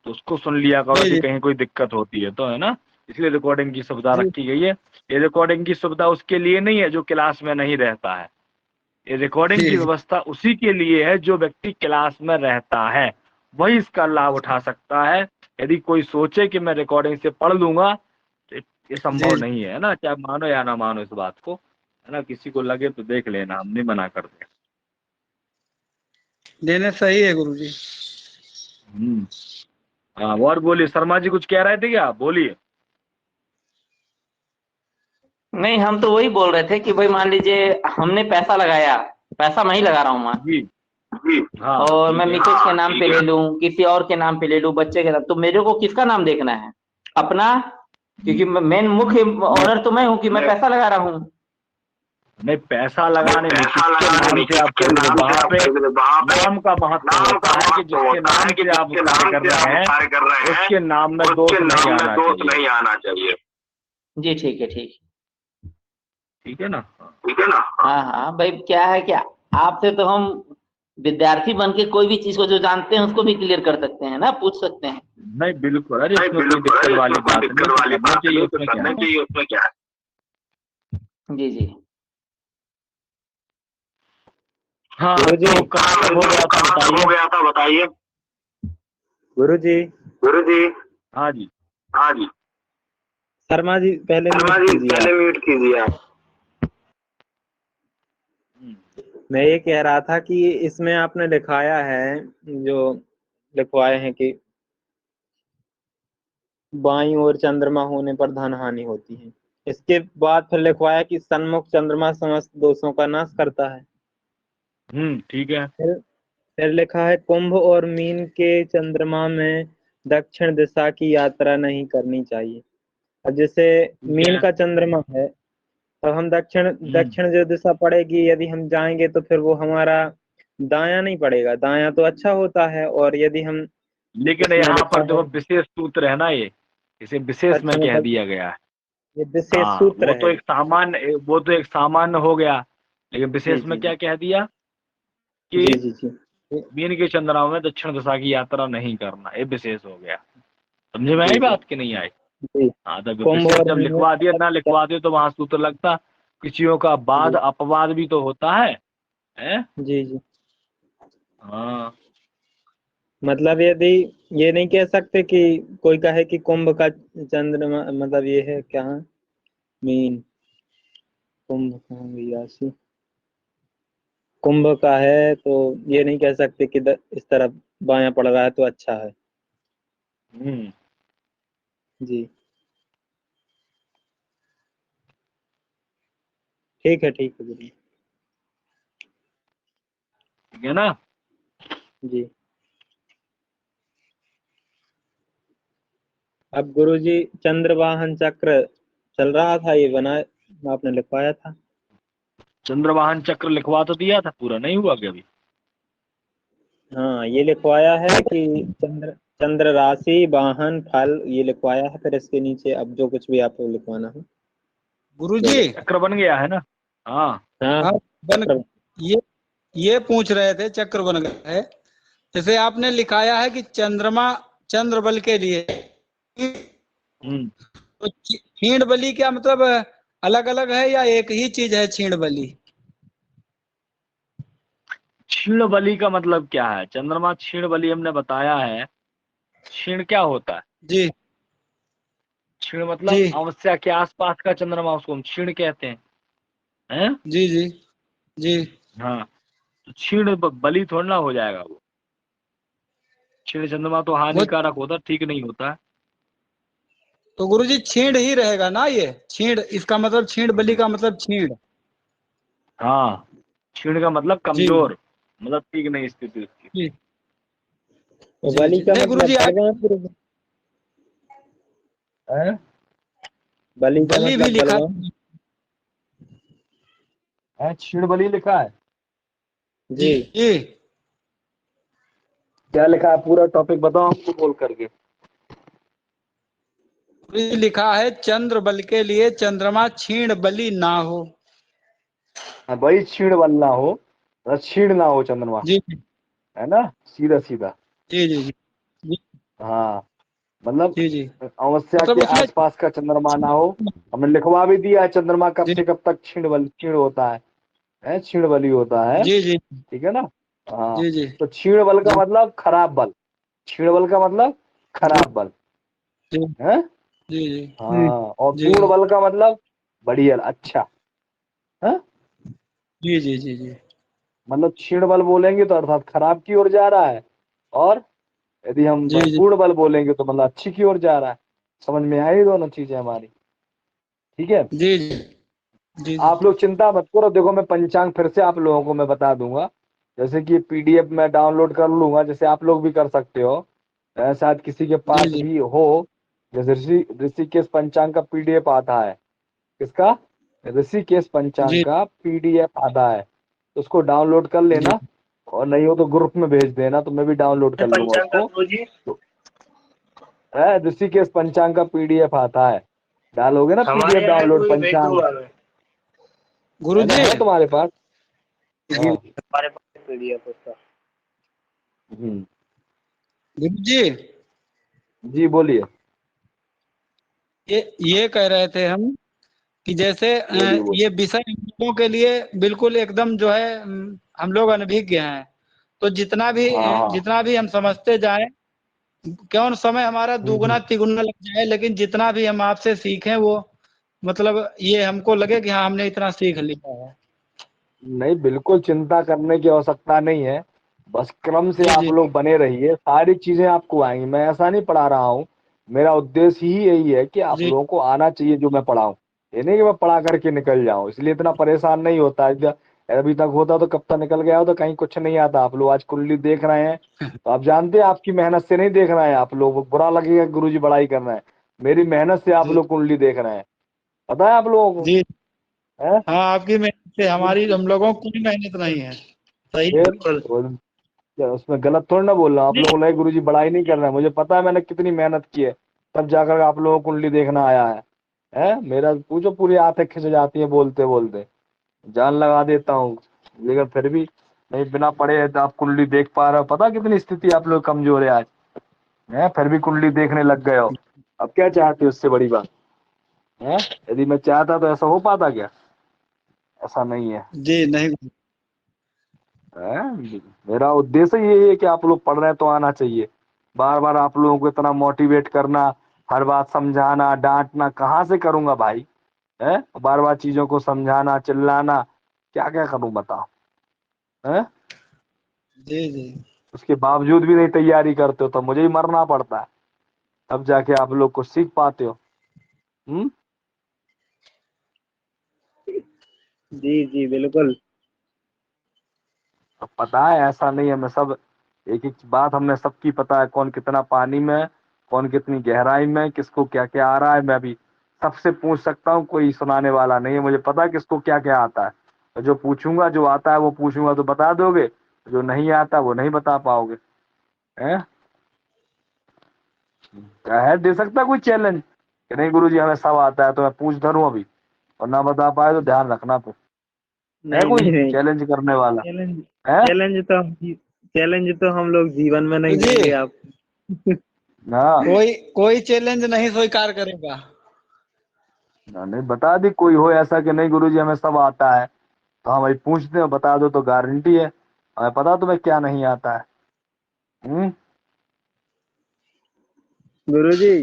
Speaker 1: तो उसको सुन लिया करो
Speaker 2: जी
Speaker 1: यदि
Speaker 2: जी
Speaker 1: कहीं कोई दिक्कत होती है तो, है ना। इसलिए रिकॉर्डिंग की सुविधा
Speaker 2: जी
Speaker 1: रखी गई है। ये रिकॉर्डिंग की सुविधा उसके लिए नहीं है जो क्लास में नहीं रहता है, ये रिकॉर्डिंग
Speaker 2: जी
Speaker 1: की
Speaker 2: जी
Speaker 1: व्यवस्था उसी के लिए है जो व्यक्ति क्लास में रहता है, वही इसका लाभ उठा सकता है। यदि कोई सोचे कि मैं रिकॉर्डिंग से पढ़ लूंगा तो ये संभव
Speaker 2: जी
Speaker 1: नहीं है ना, चाहे मानो या ना मानो इस बात को, है ना। किसी को लगे तो देख लेना, हम नहीं मना करते।
Speaker 2: देने सही है गुरु जी।
Speaker 1: हम्म हाँ, और बोलिए, शर्मा जी कुछ कह रहे थे क्या, बोलिए।
Speaker 5: नहीं, हम तो वही बोल रहे थे कि भाई मान लीजिए हमने पैसा लगाया, पैसा मैं ही लगा रहा हूँ मान,
Speaker 1: जी हाँ
Speaker 5: और मैं
Speaker 1: ठीक है।
Speaker 5: मिसेज के नाम पे ले लूं, किसी और के नाम पे ले लूं, बच्चे के नाम, तो मेरे को किसका नाम देखना है, अपना? क्योंकि मेन मुख्य
Speaker 1: मैं
Speaker 5: ऑनर तो मैं हूँ कि मैं पैसा लगा रहा हूँ।
Speaker 1: नहीं, पैसा लगाने नहीं, किसके नाम से आप करेंगे, वहां पे नाम का महत्व होता है कि जिसके नाम से आप कार्य कर रहे हैं उसके नाम में दोष नहीं आना चाहिए।
Speaker 5: जी ठीक है,
Speaker 1: ठीक है ना?
Speaker 5: हाँ हाँ भाई, क्या है क्या, आपसे तो हम विद्यार्थी बन के कोई भी चीज को जो जानते हैं उसको भी क्लियर कर सकते हैं ना, पूछ सकते हैं।
Speaker 1: नहीं बिल्कुल, अरे इसमें कोई दिक्कत वाली बात नहीं, करना चाहिए, उसमें क्या है।
Speaker 5: जी जी।
Speaker 1: हाँ
Speaker 4: गुरुजी।
Speaker 1: तो कहाँ तक हो गया था बताइए।
Speaker 4: गुरुजी।
Speaker 1: हाँ जी।
Speaker 4: शर्मा जी पहले म्यूट कीजिए आप। मैं ये कह रहा था कि इसमें आपने लिखाया है, जो लिखवाए हैं कि बाईं ओर चंद्रमा होने पर धन हानि होती है, इसके बाद फिर लिखवाया कि सन्मुख चंद्रमा समस्त दोषों का नाश करता है।
Speaker 1: ठीक है।
Speaker 4: फिर लिखा है कुंभ और मीन के चंद्रमा में दक्षिण दिशा की यात्रा नहीं करनी चाहिए। अब जैसे मीन का चंद्रमा है, तब हम दक्षिण जो दिशा पड़ेगी, यदि हम जाएंगे तो फिर वो हमारा दायां नहीं पड़ेगा, दायां तो अच्छा होता है। और यदि हम,
Speaker 1: लेकिन यहाँ पर देखो विशेष सूत्र है ना, ये इसे विशेष में कह दिया गया है।
Speaker 4: ये विशेष सूत्र
Speaker 1: वो
Speaker 4: है।
Speaker 1: तो एक सामान्य हो गया, लेकिन विशेष में क्या कह दिया कि
Speaker 4: जी
Speaker 1: मीन के चंद्रमा में दक्षिण दिशा की यात्रा नहीं करना, ये विशेष हो गया। समझे में आई बात की नहीं आई? हाँ, तो विशेष जब लिखवा दिया, ना लिखवा दिया तो वहां सूत्र लगता, किसियों का वाद अपवाद भी तो होता है।
Speaker 4: जी।
Speaker 1: हाँ,
Speaker 4: मतलब यदि ये नहीं कह सकते कि कोई कहे कि कुंभ का चंद्रमा मतलब ये है क्या, मीन कुंभ कहाँ गई राशि, कुंभ का है, तो ये नहीं कह सकते कि इस तरफ बायां पड़ रहा है तो अच्छा है। जी ठीक है गुरु।
Speaker 1: ठीक है ना?
Speaker 4: जी। अब गुरुजी चंद्रवाहन चक्र चल रहा था, ये बना आपने लिखवाया था।
Speaker 1: चंद्रवाहन चक्र लिखवा तो दिया था, पूरा नहीं हुआ क्या अभी?
Speaker 4: हाँ, ये लिखवाया है कि चंद्र राशि वाहन फल, ये लिखवाया है। फिर इसके नीचे अब जो कुछ भी आपको लिखवाना है।
Speaker 2: गुरुजी।
Speaker 1: चक्र बन गया है ना? हाँ
Speaker 2: हाँ, बन ये पूछ रहे थे, चक्र बन गया है। जैसे आपने लिखाया है कि चंद्रमा चंद्र बल के लिए, तो क्षीण बली क्या मतलब अलग अलग है या एक ही चीज है क्षीण बली?
Speaker 1: क्षीण बली का मतलब क्या है? चंद्रमा क्षीण बली हमने बताया है। क्षीण क्या होता है?
Speaker 2: जी
Speaker 1: क्षीण मतलब
Speaker 2: जी
Speaker 1: अमावस्या के आसपास का चंद्रमा, उसको हम क्षीण कहते हैं।
Speaker 2: जी जी जी।
Speaker 1: हाँ, तो क्षीण बली थोड़ा ना हो जाएगा वो। क्षीण चंद्रमा तो हानिकारक होता है, ठीक नहीं होता है।
Speaker 2: तो गुरुजी छीण ही रहेगा ना, ये छीण, इसका मतलब छीण बली का मतलब छीण।
Speaker 1: हाँ, क्षीण का मतलब
Speaker 2: जी
Speaker 1: कमजोर, मतलब ठीक नहीं स्थिति उसकी।
Speaker 2: जी
Speaker 4: तो
Speaker 2: जी
Speaker 4: बलि
Speaker 2: जी।
Speaker 4: का
Speaker 2: नहीं
Speaker 4: मतलब
Speaker 2: गुरुजी,
Speaker 4: बलि का
Speaker 2: बलि भी
Speaker 4: मतलब
Speaker 2: लिखा
Speaker 4: बलवान।
Speaker 1: क्षीण बली लिखा है
Speaker 2: जी जी।
Speaker 1: क्या लिखा है? पूरा टॉपिक बताओ हमको बोल करके।
Speaker 2: लिखा है चंद्र बल के लिए चंद्रमा क्षीण बली ना हो।
Speaker 1: हाँ भाई, क्षीण बल ना हो, क्षीण ना हो चंद्रमा,
Speaker 2: जी
Speaker 1: है ना, सीधा सीधा।
Speaker 2: जी जी जी
Speaker 1: हाँ, मतलब
Speaker 2: जी जी।
Speaker 1: अमावस्या
Speaker 2: मतलब
Speaker 1: के
Speaker 2: उसमें
Speaker 1: आसपास का चंद्रमा ना हो। हमने लिखवा भी दिया है, चंद्रमा कब
Speaker 2: जी
Speaker 1: से कब तक क्षीण होता है, क्षीण बली होता है।
Speaker 2: जी जी
Speaker 1: ठीक है ना? हाँ,
Speaker 2: जी जी
Speaker 1: तो क्षीण बल का
Speaker 2: जी
Speaker 1: मतलब खराब बल, क्षीण बल का मतलब खराब बल
Speaker 2: जी
Speaker 1: है।
Speaker 2: जी जी
Speaker 1: हाँ, और
Speaker 2: जी
Speaker 1: पूर्ण बल का मतलब बढ़िया, अच्छा है।
Speaker 2: जी जी जी जी।
Speaker 1: मतलब क्षीण बल बोलेंगे तो अर्थात खराब की ओर जा रहा है, और यदि हम
Speaker 2: जी जी
Speaker 1: पूर्ण बल बोलेंगे तो मतलब अच्छी की ओर जा रहा है। समझ में आई दोनों चीजें हमारी? ठीक है।
Speaker 2: जी जी जी जी।
Speaker 1: आप लोग चिंता मत करो, देखो मैं पंचांग फिर से आप लोगों को मैं बता दूंगा, जैसे कि पीडीएफ में डाउनलोड कर लूंगा, जैसे आप लोग भी कर सकते हो, शायद किसी के पास
Speaker 2: जी
Speaker 1: भी हो। जैसे ऋषिकेश पंचांग का पीडीएफ आता है, किसका? ऋषिकेश पंचांग
Speaker 2: जी
Speaker 1: का पीडीएफ आता है, तो उसको डाउनलोड कर
Speaker 2: जी
Speaker 1: लेना, और नहीं हो तो ग्रुप में भेज देना, तो मैं भी डाउनलोड कर लूंगा
Speaker 3: पंचांग का
Speaker 1: उसको।
Speaker 3: गुरुजी।
Speaker 1: तो ऋषिकेश पंचांग का पीडीएफ आता है, डालोगे ना पीडीएफ
Speaker 3: हमारे यहाँ है
Speaker 1: डाउनलोड
Speaker 3: गुरुजी, भेज
Speaker 1: पंचांग,
Speaker 3: दूंगा मैं।
Speaker 2: गुरुजी।
Speaker 1: है तुम्हारे पास?
Speaker 2: जी
Speaker 1: हाँ।
Speaker 3: हमारे पास पीडीएफ उसका।
Speaker 1: हम्म,
Speaker 2: गुरुजी,
Speaker 1: जी बोलिए
Speaker 2: ये कह रहे थे हम कि जैसे
Speaker 1: बोलिए बोलिए।
Speaker 2: ये विषय हम लोगों के लिए बिल्कुल एकदम जो है हम लोग अनभिज्ञ हैं। तो
Speaker 1: हाँ हाँ।
Speaker 2: जितना भी हम समझते जाएं, क्यों समय हमारा दुगुना
Speaker 1: हम्म।
Speaker 2: तिगुना लग जाए, लेकिन जितना भी हम आपसे सीखें वो मतलब ये हमको लगे कि हाँ हमने इतना सीख लिया है।
Speaker 1: नहीं, बिल्कुल चिंता करने की आवश्यकता नहीं है, बस क्रम से
Speaker 2: जी
Speaker 1: आप
Speaker 2: जी
Speaker 1: लोग बने रहिए, सारी चीजें आपको आएंगी। मैं ऐसा नहीं पढ़ा रहा हूँ, मेरा उद्देश्य ही यही है कि आप
Speaker 2: जी
Speaker 1: लोगों को आना चाहिए जो मैं पढ़ाऊँ, ये नहीं कि मैं पढ़ा करके निकल जाऊँ, इसलिए इतना परेशान नहीं होता। अभी तक होता तो कब तक निकल गया हो, तो कहीं कुछ नहीं आता। आप लोग आज कुंडली देख रहे हैं, तो आप जानते हैं आपकी मेहनत से नहीं देख रहे हैं आप लोग, बुरा लगेगा गुरुजी बड़ाई कर रहे हैं, मेरी मेहनत से आप
Speaker 2: जी
Speaker 1: लोग कुंडली देख रहे हैं, पता है आप लोगों को?
Speaker 2: जी।
Speaker 1: है
Speaker 2: हाँ, आपकी मेहनत से, हमारी हम लोगों को कोई मेहनत नहीं है। सही
Speaker 1: फिर
Speaker 2: बिल्कुल।
Speaker 1: क्या उसमें गलत थोड़ी ना बोल रहा हूँ, आप लोगों को गुरुजी बड़ाई नहीं कर रहे हैं, मुझे पता है मैंने कितनी मेहनत की है, तब जाकर आप लोगों को कुंडली देखना आया है मेरा पूछो, पूरी आंखें खिंच जाती है बोलते बोलते, जान लगा देता हूँ, लेकिन फिर भी नहीं, बिना पढ़े तो आप कुंडली देख पा रहे हो, पता कितनी स्थिति आप लोग कमजोर है आज, है फिर भी कुंडली देखने लग गए हो। अब क्या चाहते हो उससे बड़ी बात है? यदि मैं चाहता तो ऐसा हो पाता क्या? ऐसा नहीं है।
Speaker 2: जी नहीं।
Speaker 1: मेरा उद्देश्य यही है कि आप लोग पढ़ रहे हैं तो आना चाहिए, बार बार आप लोगों को इतना मोटिवेट करना, हर बात समझाना डांटना कहाँ से करूंगा भाई? है बार बार चीजों को समझाना चिल्लाना, क्या क्या करूं बताओ? है
Speaker 2: जी जी
Speaker 1: उसके बावजूद भी नहीं तैयारी करते हो तो मुझे ही मरना पड़ता है, तब जाके आप लोग कुछ सीख पाते हो। हम्म।
Speaker 4: जी जी बिल्कुल।
Speaker 1: अब पता है ऐसा नहीं है, मैं सब एक एक बात हमने सबकी पता है, कौन कितना पानी में है, कौन कितनी गहराई में है, किसको क्या क्या आ रहा है, मैं भी सबसे पूछ सकता हूँ, कोई सुनाने वाला नहीं है, मुझे पता है किसको क्या क्या आता है, तो जो पूछूंगा जो आता है वो पूछूंगा तो बता दोगे, जो नहीं आता वो नहीं बता पाओगे। हैं क्या है, दे सकता कोई चैलेंज कि नहीं गुरुजी हमें सब आता है, तो मैं पूछ धरूं अभी और ना बता पाए तो ध्यान रखना, फिर है
Speaker 4: नहीं
Speaker 1: कोई
Speaker 4: नहीं नहीं।
Speaker 1: चैलेंज करने वाला?
Speaker 4: चैलेंज
Speaker 1: है
Speaker 4: चैलेंज तो हम लोग जीवन में नहीं
Speaker 2: जी।
Speaker 4: देंगे आप।
Speaker 1: ना?
Speaker 2: कोई कोई चैलेंज नहीं स्वीकार करेगा।
Speaker 1: ना नहीं, बता दी कोई हो ऐसा कि नहीं गुरुजी हमें सब आता है, तो हम भाई पूछते हैं, बता दो तो गारंटी है, हमें पता तुम्हें क्या नहीं आता है। हम्म।
Speaker 4: गुरुजी,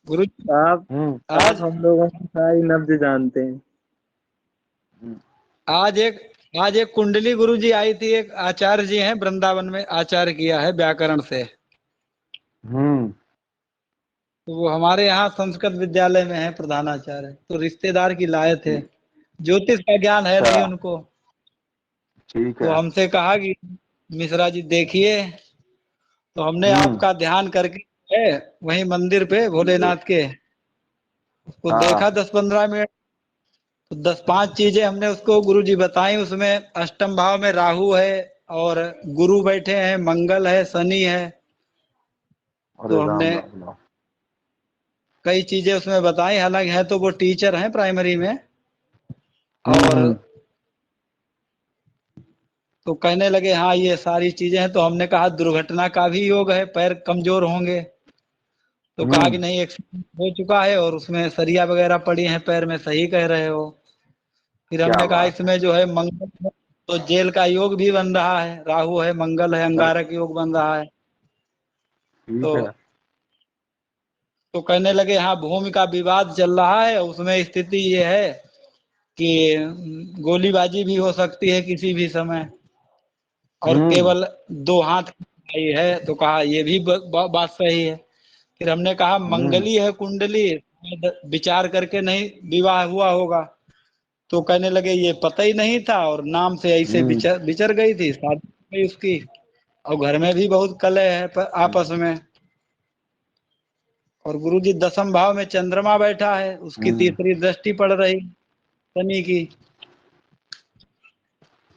Speaker 2: गुरु
Speaker 4: आप
Speaker 1: हम्म।
Speaker 2: आज
Speaker 4: आप हम लोगों की सारी नब्ज जानते हैं।
Speaker 2: आज एक आज एक कुंडली गुरु जी आई थी, एक आचार्य जी हैं वृंदावन में, आचार्य किया है व्याकरण से।
Speaker 1: हम्म।
Speaker 2: तो वो हमारे यहाँ संस्कृत विद्यालय में है प्रधानाचार्य, तो रिश्तेदार की लाए थे। ज्योतिष का ज्ञान है
Speaker 1: अच्छा,
Speaker 2: नहीं उनको।
Speaker 1: ठीक
Speaker 2: तो
Speaker 1: है।
Speaker 2: हमसे कहा कि मिश्रा जी देखिए, तो हमने
Speaker 1: हम्म।
Speaker 2: आपका ध्यान करके है वहीं मंदिर पे भोलेनाथ के, उसको
Speaker 1: हाँ।
Speaker 2: देखा 10-15 मिनट। तो 10-5 चीजें हमने उसको गुरु जी बताई। उसमें अष्टम भाव में राहु है, और गुरु बैठे हैं, मंगल है, शनि है।
Speaker 1: अरे
Speaker 2: तो
Speaker 1: राम
Speaker 2: हमने
Speaker 1: राम राम।
Speaker 2: कई चीजें उसमें बताई, हालांकि है तो वो टीचर हैं प्राइमरी में। और
Speaker 1: हम्म।
Speaker 2: तो कहने लगे हाँ ये सारी चीजें हैं। तो हमने कहा दुर्घटना का भी योग है, पैर कमजोर होंगे। तो कहा कि
Speaker 1: हम्म।
Speaker 2: नहीं, एक्सीडेंट हो चुका है और उसमें सरिया वगैरह पड़ी हैं पैर में, सही कह रहे हो। फिर
Speaker 1: क्या
Speaker 2: हमने कहा
Speaker 1: बात है।
Speaker 2: इसमें जो है मंगल है, तो जेल का योग भी बन रहा है, राहु है, मंगल है,
Speaker 1: अरे
Speaker 2: अंगारक योग बन रहा है।
Speaker 1: ठीक
Speaker 2: तो
Speaker 1: है।
Speaker 2: तो कहने लगे हाँ भूमि का विवाद चल रहा है, उसमें स्थिति ये है कि गोलीबाजी भी हो सकती है किसी भी समय, और
Speaker 1: हम्म।
Speaker 2: केवल 2 हाथ की लड़ाई है। तो कहा ये भी बात सही है। फिर हमने कहा
Speaker 1: हम्म।
Speaker 2: मंगली है कुंडली, विचार करके नहीं विवाह हुआ होगा। तो कहने लगे ये पता ही नहीं था, और नाम से ऐसे
Speaker 1: हम्म।
Speaker 2: विचर विचर गई थी, शादी हो गई उसकी। और घर में भी बहुत कलह है आपस में। और गुरुजी 10म भाव में चंद्रमा बैठा है, उसकी
Speaker 1: हम्म।
Speaker 2: तीसरी दृष्टि पड़ रही। शनि की।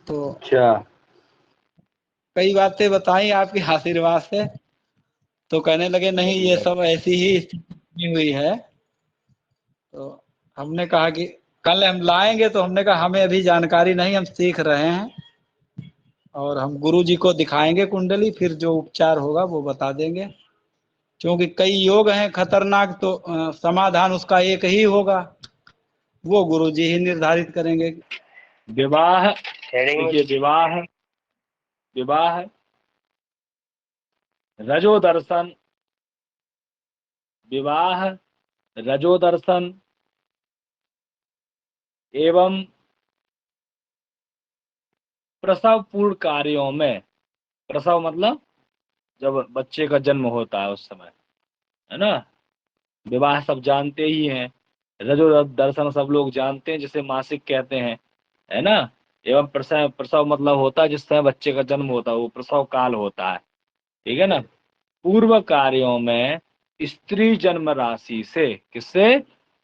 Speaker 2: तो
Speaker 1: अच्छा।
Speaker 2: कई बातें बताई आपके आशीर्वाद से, तो कहने लगे नहीं ये सब ऐसी ही स्थिति हुई है। तो हमने कहा कि कल हम लाएंगे, तो हमने कहा हमें अभी जानकारी नहीं, हम सीख रहे हैं और हम गुरु जी को दिखाएंगे कुंडली, फिर जो उपचार होगा वो बता देंगे। क्योंकि कई योग हैं खतरनाक, तो समाधान उसका एक ही होगा, वो गुरु जी ही निर्धारित करेंगे।
Speaker 1: विवाह,
Speaker 3: हेडिंग में
Speaker 1: देखिए विवाह, विवाह, रजो दर्शन, विवाह, रजो दर्शन एवं प्रसव पूर्ण कार्यों में, प्रसव मतलब जब बच्चे का जन्म होता है उस समय, है ना। विवाह सब जानते ही हैं, रजो दर्शन सब लोग जानते हैं, जिसे मासिक कहते हैं, है ना। एवं प्रसव, प्रसव मतलब होता है जिस समय बच्चे का जन्म होता है, वो प्रसव काल होता है, ठीक है ना। पूर्व कार्यों में स्त्री जन्म राशि से, किससे,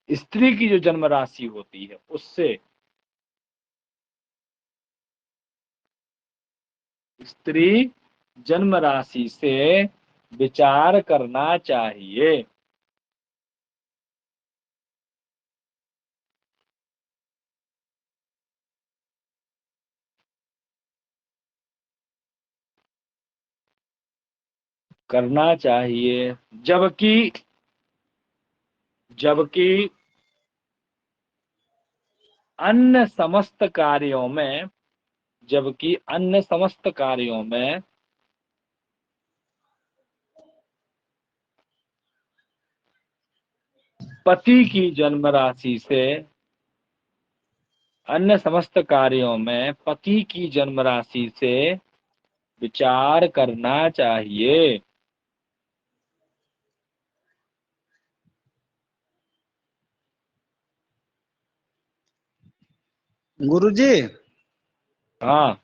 Speaker 1: स्त्री की जो जन्म राशि होती है उससे, स्त्री जन्म राशि से विचार करना चाहिए। करना चाहिए, जबकि जबकि अन्य समस्त कार्यों में, जबकि अन्य समस्त कार्यों में पति की जन्म राशि से, अन्य समस्त कार्यों में पति की जन्म राशि से विचार करना चाहिए।
Speaker 2: गुरु जी,
Speaker 1: हाँ,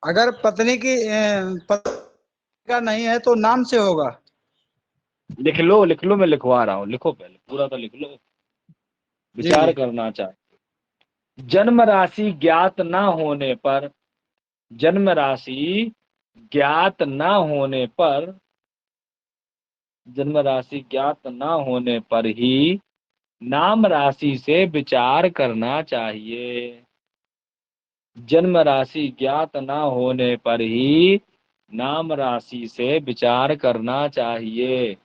Speaker 2: अगर पत्नी की पत्नी का नहीं है तो नाम से होगा।
Speaker 1: लिख लो, लिख लो, मैं लिखवा रहा हूँ, लिखो पहले पूरा तो लिख लो।
Speaker 2: जी
Speaker 1: विचार
Speaker 2: जी।
Speaker 1: करना चाहिए। जन्म राशि ज्ञात न होने पर, जन्म राशि ज्ञात न होने पर, जन्म राशि ज्ञात न होने पर ही नाम राशि से विचार करना चाहिए। जन्म राशि ज्ञात न होने पर ही नाम राशि से विचार करना चाहिए।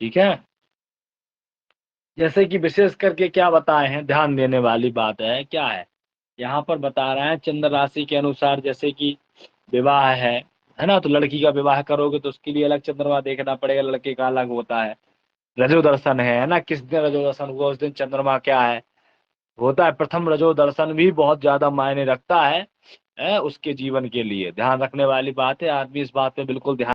Speaker 1: ठीक है। जैसे कि विशेष करके क्या बताए हैं, ध्यान देने वाली बात क्या है, यहाँ पर बता रहे हैं चंद्र राशि के अनुसार, जैसे कि विवाह है ना, तो लड़की का विवाह करोगे तो उसके लिए अलग चंद्रमा देखना पड़ेगा, लड़के का अलग होता है। रजो दर्शन है ना, किस दिन रजो दर्शन हुआ उस दिन चंद्रमा क्या है होता है, प्रथम रजो दर्शन भी बहुत ज्यादा मायने रखता है उसके जीवन के लिए, ध्यान रखने वाली बात है, आदमी इस बात पे बिल्कुल ध्यान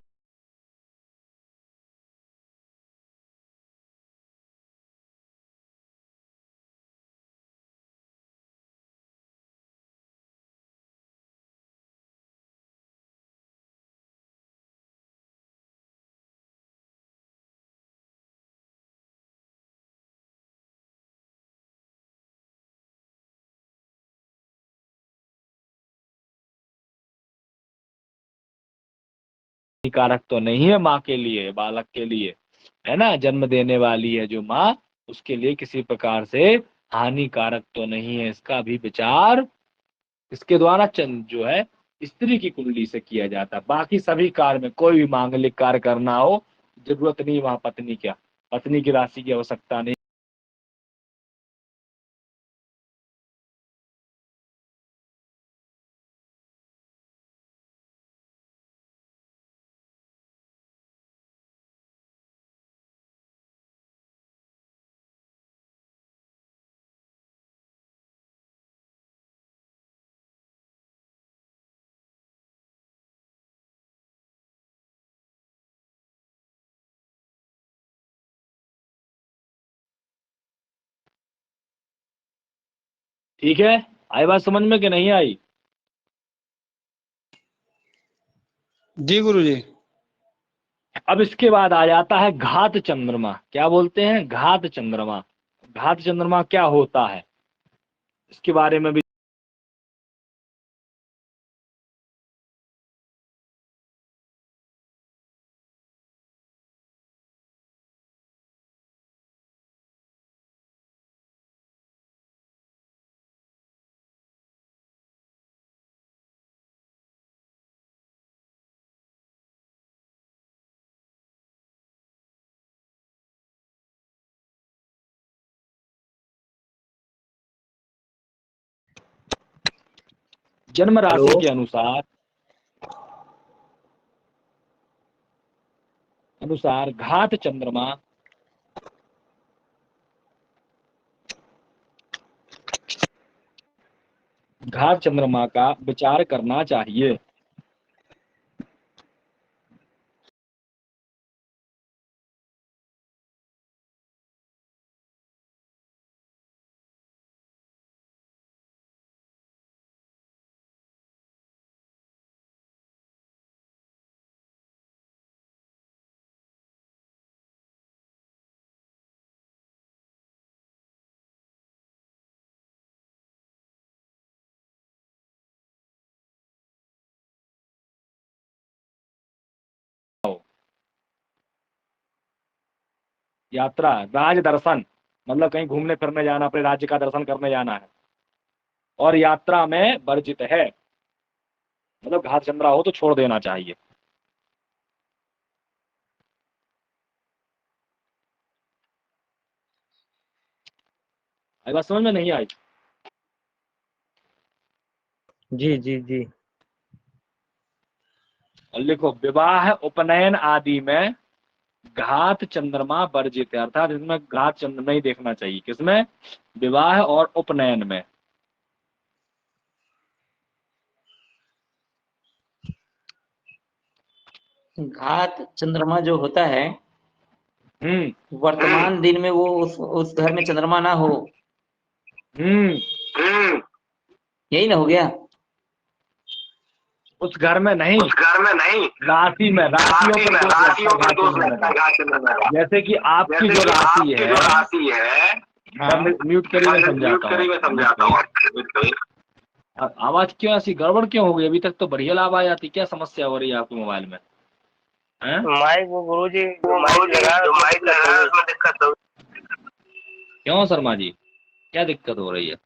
Speaker 1: कारक तो नहीं है माँ के लिए, बालक के लिए, है ना, जन्म देने वाली है जो माँ, उसके लिए किसी प्रकार से हानिकारक तो नहीं है, इसका भी विचार इसके द्वारा चंद जो है स्त्री की कुंडली से किया जाता है। बाकी सभी कार्य में कोई भी मांगलिक कार्य करना हो, जरूरत नहीं वहां पत्नी क्या, पत्नी की राशि की आवश्यकता नहीं। ठीक है, आई बात समझ में कि नहीं आई?
Speaker 2: जी गुरुजी।
Speaker 1: अब इसके बाद आ जाता है घात चंद्रमा। क्या बोलते हैं? घात चंद्रमा। घात चंद्रमा क्या होता है इसके बारे में भी जन्म राशि
Speaker 4: हेलो।
Speaker 1: के अनुसार घात चंद्रमा का विचार करना चाहिए। यात्रा, राज दर्शन, मतलब कहीं घूमने फिरने जाना, अपने राज्य का दर्शन करने जाना है, और यात्रा में वर्जित है, मतलब घात चंद्रा हो तो छोड़ देना चाहिए। आई बात समझ में नहीं आई?
Speaker 4: जी जी जी।
Speaker 1: और लिखो, विवाह उपनयन आदि में घात चंद्रमा वर्जित है, अर्थात इसमें घात चंद्र नहीं देखना चाहिए। किसमें? विवाह और उपनयन में।
Speaker 5: घात चंद्रमा जो होता है,
Speaker 1: हम्म
Speaker 5: वर्तमान दिन में वो उस घर में चंद्रमा ना हो,
Speaker 1: हम्म
Speaker 5: यही ना हो गया?
Speaker 1: उस घर में नहीं, राशि में, राशियों पर दोष लगता है घात चंद्रमा का। जैसे कि आपकी जो राशि है, म्यूट करिए, मैं समझाता हूँ। आवाज क्यों ऐसी गड़बड़ क्यों हो गई? अभी तक तो बढ़िया आवाज आती, क्या समस्या हो रही है आपके मोबाइल में?
Speaker 3: माइक वो गुरुजी जो माइक लगा है उसमें दिक्कत हो।
Speaker 1: क्यों शर्मा जी, क्या दिक्कत हो रही है?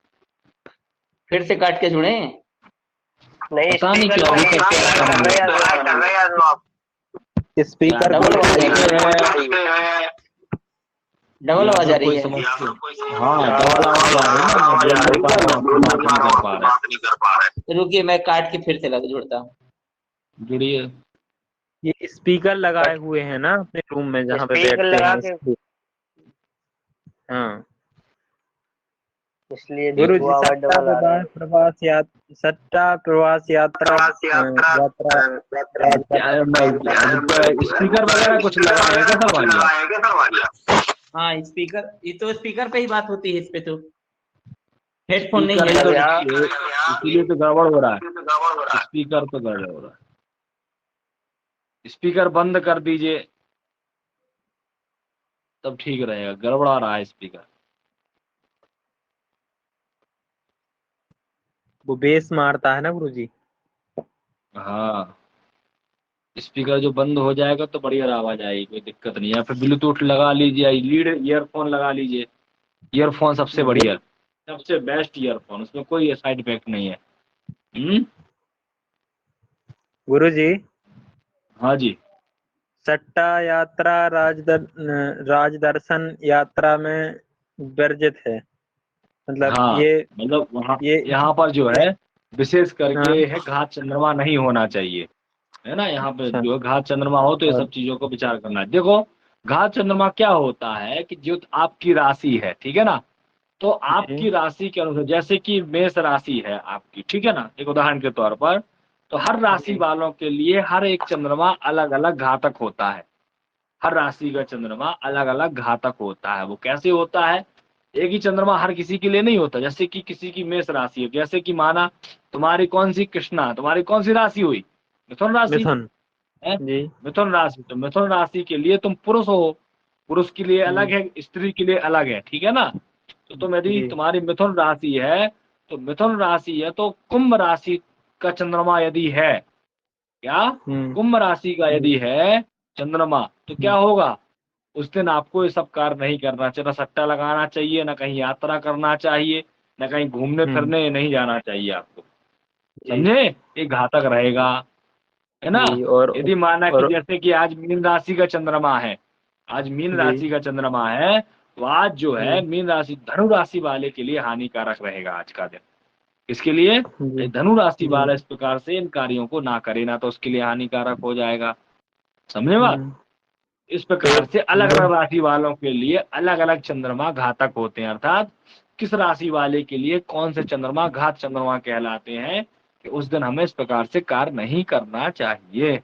Speaker 5: फिर से काट के जुड़े?
Speaker 3: नहीं,
Speaker 1: पता नहीं
Speaker 3: स्पीकर
Speaker 1: क्यों अभी तक
Speaker 3: कर रहे हैं आप।
Speaker 4: स्पीकर
Speaker 5: डबल आवाज आ रही
Speaker 3: है।
Speaker 5: डबल आवाज आ रही है।
Speaker 1: हाँ, डबल आवाज आ रही है ना,
Speaker 3: बात नहीं कर पा रहे।
Speaker 5: रुकिए, मैं काट के फिर से लगा जुड़ता हूँ।
Speaker 1: जुड़िए।
Speaker 4: ये स्पीकर लगाए हुए हैं ना अपने रूम में जहाँ पे
Speaker 3: स्पीकर
Speaker 4: बैठते
Speaker 3: लगा
Speaker 4: हैं,
Speaker 3: के,
Speaker 4: इसलिए। हाँ
Speaker 3: इसलिए
Speaker 4: गुरु
Speaker 3: वो
Speaker 4: जी,
Speaker 3: आवाज
Speaker 4: सट्टा
Speaker 3: डबल आ रही है।
Speaker 4: प्रवास यात्रा
Speaker 1: स्पीकर वगैरह कुछ लगा है क्या सर?
Speaker 5: हाँ, स्पीकर, ये तो स्पीकर पे ही बात होती है, इस पे तो हेडफोन नहीं
Speaker 1: स्पीकर
Speaker 5: है।
Speaker 1: तो इसीलिए तो गड़बड़ हो रहा है, स्पीकर तो गड़बड़ हो रहा है। स्पीकर बंद कर दीजिए, तब ठीक रहेगा। गड़बड़ा रहा है स्पीकर।
Speaker 4: वो बेस मारता है ना गुरु जी।
Speaker 1: हाँ, स्पीकर जो बंद हो जाएगा तो बढ़िया आवाज आएगी, कोई दिक्कत नहीं है। फिर ब्लूटूथ लगा लीजिए, लीड ईयरफोन लगा लीजिए। ईयरफोन सबसे बढ़िया, सबसे बेस्ट ईयरफोन, उसमें कोई साइड इफेक्ट नहीं है।
Speaker 4: गुरु जी,
Speaker 1: हाँ जी।
Speaker 4: सट्टा यात्रा राजदर्शन यात्रा में वर्जित है, मतलब
Speaker 1: हाँ,
Speaker 4: ये
Speaker 1: मतलब वहाँ
Speaker 4: ये
Speaker 1: यहाँ पर जो है विशेष करके
Speaker 4: हाँ,
Speaker 1: है घात चंद्रमा नहीं होना चाहिए, है ना। यहाँ पे
Speaker 4: अच्छा।
Speaker 1: जो है घात चंद्रमा हो तो ये
Speaker 4: और
Speaker 1: सब चीजों को विचार करना है। देखो, घात चंद्रमा क्या होता है कि जो आपकी राशि है, ठीक है ना, तो
Speaker 4: जी
Speaker 1: आपकी राशि के अनुसार, जैसे कि मेष राशि है आपकी, ठीक है ना, एक उदाहरण के तौर पर, तो हर राशि
Speaker 4: जी
Speaker 1: वालों के लिए हर एक चंद्रमा अलग अलग घातक होता है। हर राशि का चंद्रमा अलग अलग घातक होता है। वो कैसे होता है? एक ही चंद्रमा हर किसी के लिए नहीं होता। जैसे कि किसी की मेष राशि है, जैसे कि माना तुम्हारी कौन सी कृष्णा, तुम्हारी कौन सी राशि हुई, मिथुन राशि
Speaker 4: मिथुन
Speaker 1: है।
Speaker 4: जी।
Speaker 1: मिथुन राशि, तो मिथुन राशि के लिए तुम पुरुष हो, पुरुष के लिए अलग है, स्त्री के लिए अलग है, ठीक है ना। तो तुम यदि
Speaker 4: जी।
Speaker 1: तुम्हारी मिथुन राशि है, तो मिथुन राशि है तो कुंभ राशि का चंद्रमा यदि है, क्या कुंभ राशि का यदि है चंद्रमा, तो क्या होगा, उस दिन आपको ये सब कार्य नहीं करना चाहिए, ना सट्टा लगाना चाहिए, ना कहीं यात्रा करना चाहिए, ना कहीं घूमने फिरने नहीं जाना चाहिए आपको, समझे। ये घातक रहेगा, है ना।
Speaker 4: जी।
Speaker 1: यदि माना कि
Speaker 4: और
Speaker 1: जैसे कि आज मीन राशि का चंद्रमा है, आज मीन
Speaker 4: जी
Speaker 1: राशि का चंद्रमा है, तो आज जो है
Speaker 4: जी
Speaker 1: मीन राशि धनु राशि वाले के लिए हानिकारक रहेगा आज का दिन। इसके लिए
Speaker 4: जी
Speaker 1: धनु राशि
Speaker 4: जी।
Speaker 1: वाला इस प्रकार से इन कार्यों को ना करे, ना तो उसके लिए हानिकारक हो जाएगा, समझे बात। इस प्रकार से अलग
Speaker 4: तो
Speaker 1: अलग राशि वालों के लिए अलग अलग चंद्रमा घातक होते हैं, अर्थात किस राशि वाले के लिए कौन से चंद्रमा घात चंद्रमा कहलाते हैं, कि उस दिन हमें इस प्रकार से कार्य नहीं करना चाहिए,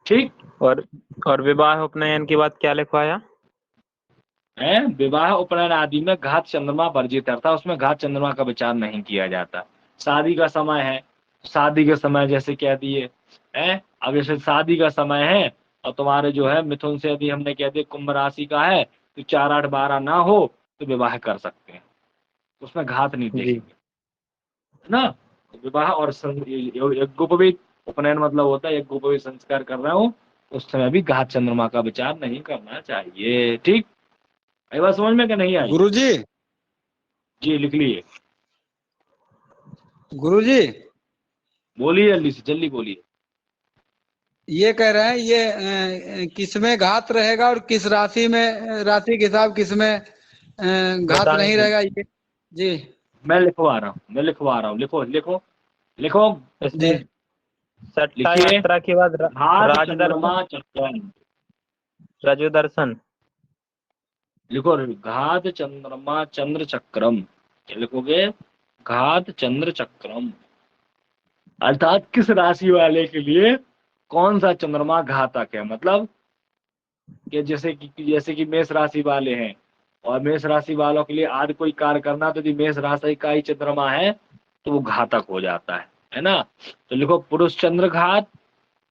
Speaker 1: ठीक
Speaker 4: और विवाह उपनयन की बात क्या लिखवाया?
Speaker 1: है। विवाह उपनयन आदि में घात चंद्रमा वर्जित है, अर्थात उसमें घात चंद्रमा का विचार नहीं किया जाता। शादी का समय है, शादी के समय जैसे कह दिए है, अब जैसे शादी का समय है और तुम्हारे जो है मिथुन से यदि हमने कह दिया कुंभ राशि का है, तो 4, 8, 12 ना हो तो विवाह कर सकते हैं, उसमें घात नहीं
Speaker 4: जी
Speaker 1: देखेंगे, है ना। तो विवाह और यज्ञोपवीत उपनयन मतलब होता है यज्ञोपवीत संस्कार कर रहा हूँ, उस समय भी घात चंद्रमा का विचार नहीं करना चाहिए, ठीक। आई बात समझ में कि नहीं आई?
Speaker 2: गुरुजी,
Speaker 1: जी लिख लिए,
Speaker 2: गुरुजी,
Speaker 1: बोलिए जल्दी से, जल्दी बोलिए।
Speaker 2: ये कह रहे हैं ये किसमें घात रहेगा और किस राशि में, राशि के हिसाब किसमें घात नहीं
Speaker 4: बताएंगे।
Speaker 2: रहेगा ये? जी
Speaker 1: मैं लिखवा रहा हूँ, मैं लिखवा रहा हूँ, लिखो लिखो लिखो,
Speaker 2: जी।
Speaker 4: इसमें सट्टा
Speaker 1: लिखिए।
Speaker 4: यात्रा के बाद
Speaker 1: घात
Speaker 4: राजदर्शन,
Speaker 1: चंद्रमा चक्रम,
Speaker 4: रजो दर्शन।
Speaker 1: लिखो घात चंद्रमा चंद्र चक्रम, क्या लिखोगे, घात चंद्र चक्रम, अर्थात किस राशि वाले के लिए कौन सा चंद्रमा घातक है, मतलब कि जैसे कि मेष राशि वाले हैं, और मेष राशि वालों के लिए आज कोई कार्य करना, तो यदि मेष राशि का ही चंद्रमा है तो वो घातक हो जाता है ना। तो लिखो पुरुष चंद्र घात,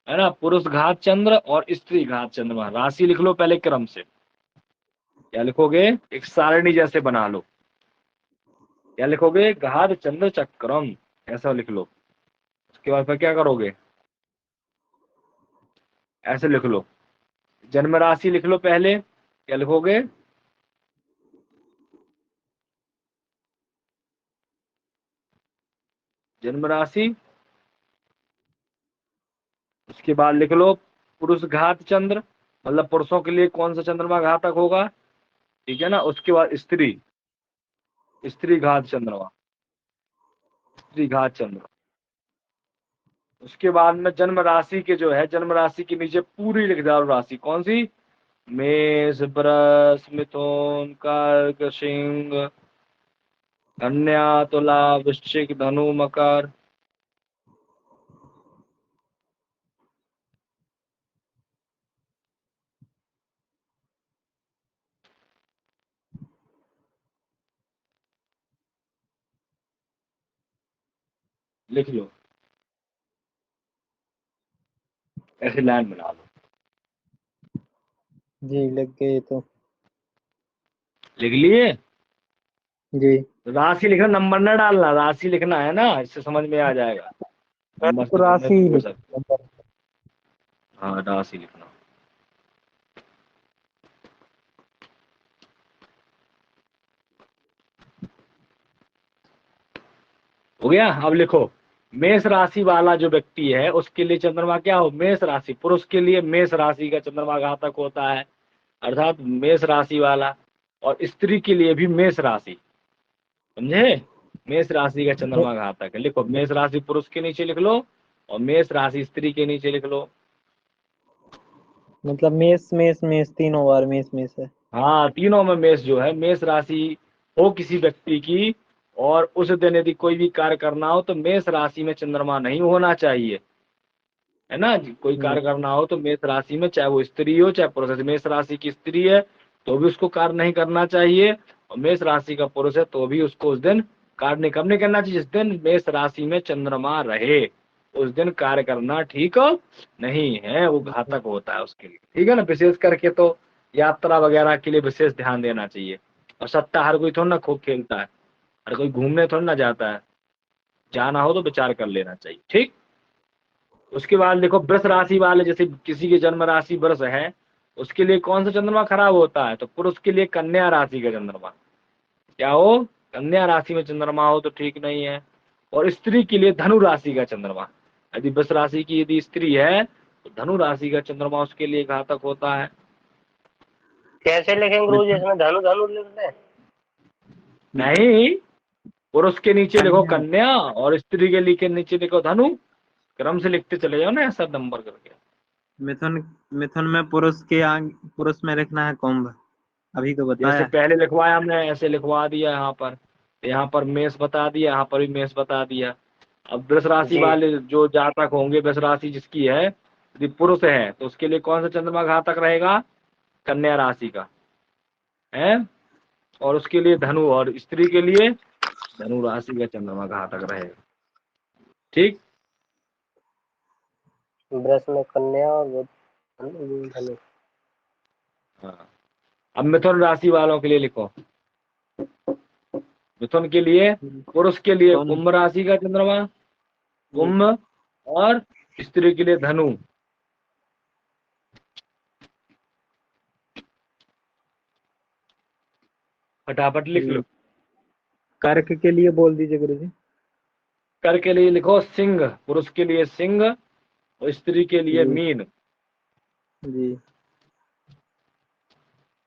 Speaker 1: है ना, पुरुष घात चंद्र और स्त्री घात चंद्रमा, राशि लिख लो पहले क्रम से, क्या लिखोगे, एक सारणी जैसे बना लो, क्या लिखोगे, घात चंद्र चक्रम, ऐसा लिख लो। उसके बाद फिर क्या करोगे, ऐसे लिख लो, जन्म राशि लिख लो पहले, क्या लिखोगे, जन्म राशि। उसके बाद लिख लो पुरुष घात चंद्र, मतलब पुरुषों के लिए कौन सा चंद्रमा घातक होगा, ठीक है ना। उसके बाद स्त्री, स्त्री घात चंद्रमा, स्त्री घात चंद्र। उसके बाद में जन्म राशि के जो है, जन्म राशि के नीचे पूरी लिख डालो राशि, कौन सी, मेष वृष मिथुन कर्क सिंह कन्या तुला वृश्चिक धनु मकर, लिख लो, ऐसे लाइन बना लो,
Speaker 4: जी लिख गए तो।
Speaker 1: लिख लिए।
Speaker 4: जी।
Speaker 1: राशि लिखना, नंबर न डालना, राशि लिखना है ना, इससे समझ में आ जाएगा, नंबर
Speaker 4: तो
Speaker 1: से तुमने
Speaker 4: राशि
Speaker 1: छोड़ सकते हो। हाँ राशि लिखना, हो गया। अब लिखो मेष राशि वाला जो व्यक्ति है उसके लिए चंद्रमा क्या हो, मेष राशि, पुरुष के लिए मेष राशि का चंद्रमा घातक होता है, अर्थात मेष राशि वाला, और स्त्री के लिए भी मेष राशि, समझे, मेष राशि का चंद्रमा घातक है। लिखो मेष राशि पुरुष के नीचे लिख लो और मेष राशि स्त्री के नीचे लिख लो।
Speaker 4: मतलब मेष मेष मेष तीनों बार मेष मेष है।
Speaker 1: हाँ तीनों में मेष जो है, मेष राशि हो किसी व्यक्ति की और उस दिन यदि कोई भी कार्य करना हो तो मेष राशि में चंद्रमा नहीं होना चाहिए, है ना। कोई कार्य करना हो तो मेष राशि में, चाहे वो स्त्री हो चाहे पुरुष, मेष राशि की स्त्री है तो भी उसको कार्य नहीं करना चाहिए, और मेष राशि का पुरुष है तो भी उसको उस दिन कार्य कब नहीं करना चाहिए, जिस दिन मेष राशि में चंद्रमा रहे उस दिन कार्य करना ठीक नहीं है, वो घातक होता है उसके लिए, ठीक है ना। विशेष करके तो यात्रा वगैरह के लिए विशेष ध्यान देना चाहिए। और सट्टा हर कोई थोड़ा ना खूब खेलता है, हर कोई घूमने थोड़ा ना जाता है, जाना हो तो विचार कर लेना चाहिए, ठीक। उसके बाद देखो वृष राशि वाले, जैसे किसी की जन्म राशि वृष है उसके लिए कौन सा चंद्रमा खराब होता है, तो पुरुष के लिए कन्या राशि का चंद्रमा, क्या हो, कन्या राशि में चंद्रमा हो तो ठीक नहीं है। और स्त्री के लिए धनु राशि का चंद्रमा, यदि वृष राशि की यदि स्त्री है तो धनु राशि का चंद्रमा उसके लिए घातक होता है।
Speaker 3: कैसे लिखेंगे गुरु जी, इसमें धनु धनु लिख दें?
Speaker 1: नहीं, पुरुष के नीचे लिखो कन्या और स्त्री के लिए नीचे लिखो धनु, क्रम से लिखते चले जाओ ना ऐसा नंबर करके।
Speaker 4: मिथुन मिथुन में पुरुष के पुरुष में लिखना है कुंभ, अभी तो
Speaker 1: जैसे
Speaker 4: बताया।
Speaker 1: पहले लिखवाया हमने ऐसे लिखवा दिया, यहाँ पर मेष बता दिया, यहाँ पर भी मेष बता दिया। अब वृष राशि
Speaker 3: जी।
Speaker 1: वाले जो जातक होंगे, वृष राशि जिसकी है यदि पुरुष है तो उसके लिए कौन सा चंद्रमा घातक रहेगा, कन्या राशि का है। और उसके लिए धनु, और स्त्री के लिए धनु राशि का चंद्रमा घातक रहेगा, ठीक।
Speaker 3: वृष में कन्या और धनु।
Speaker 1: हाँ, अब मिथुन राशि वालों के लिए लिखो, मिथुन के लिए पुरुष के लिए कुंभ राशि का चंद्रमा, कुंभ, और स्त्री के लिए धनु। फटाफट लिख लो।
Speaker 4: कर्क के लिए बोल दीजिए गुरुजी।
Speaker 1: कर्क के लिए लिखो सिंह, पुरुष के लिए सिंह और स्त्री के लिए मीन।
Speaker 4: जी।